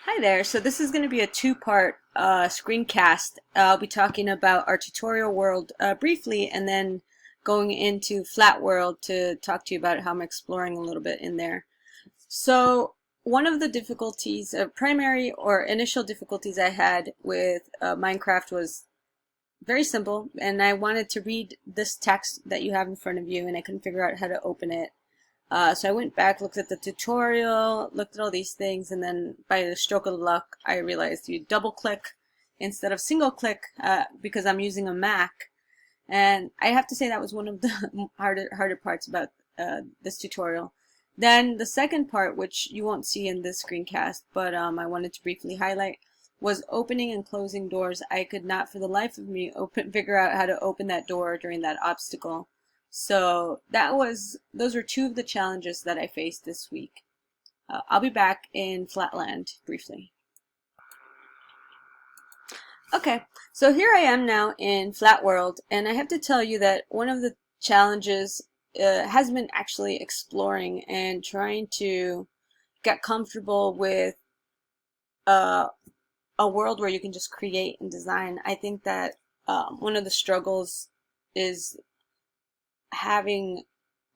Hi there. So this is going to be a two-part screencast. I'll be talking about our tutorial world briefly, and then going into flat world to talk to you about how I'm exploring a little bit in there. So one of the difficulties, primary or initial difficulties I had with Minecraft was very simple, and I wanted to read this text that you have in front of you, and I couldn't figure out how to open it. So I went back, looked at the tutorial, looked at all these things, and then by the stroke of luck, I realized you double click instead of single click because I'm using a Mac. And I have to say that was one of the harder parts about this tutorial. Then the second part, which you won't see in this screencast, but I wanted to briefly highlight, was opening and closing doors. I could not for the life of me figure out how to open that door during that obstacle. So those were two of the challenges that I faced this week. I'll be back in Flatland briefly. Okay, so here I am now in Flat World, and I have to tell you that one of the challenges has been actually exploring and trying to get comfortable with a world where you can just create and design. I think that one of the struggles is having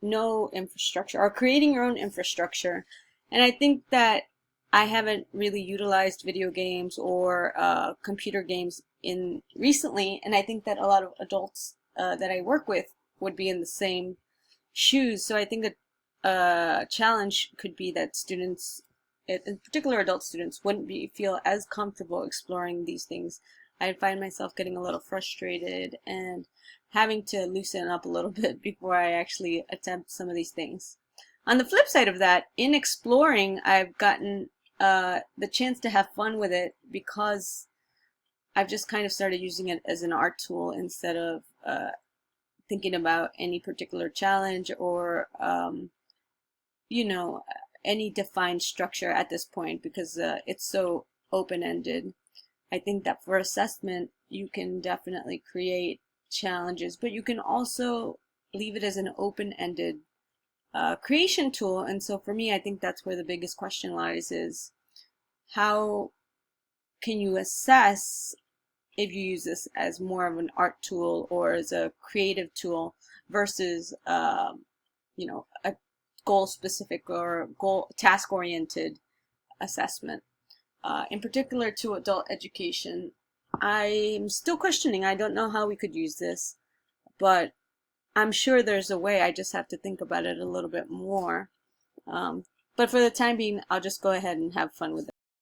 no infrastructure or creating your own infrastructure. And I think that I haven't really utilized video games or computer games in recently, and I think that a lot of adults that I work with would be in the same shoes. So I think a challenge could be that students, in particular adult students, wouldn't feel as comfortable exploring these things. I'd find myself getting a little frustrated and having to loosen up a little bit before I actually attempt some of these things. On the flip side of that, in exploring, I've gotten the chance to have fun with it because I've just kind of started using it as an art tool instead of thinking about any particular challenge or, you know, any defined structure at this point because it's so open-ended. I think that for assessment, you can definitely create challenges, but you can also leave it as an open-ended creation tool. And so for me, I think that's where the biggest question lies is how can you assess if you use this as more of an art tool or as a creative tool versus, a goal-specific or goal task-oriented assessment. In particular to adult education, I'm still questioning. I don't know how we could use this, but I'm sure there's a way. I just have to think about it a little bit more. But for the time being, I'll just go ahead and have fun with it.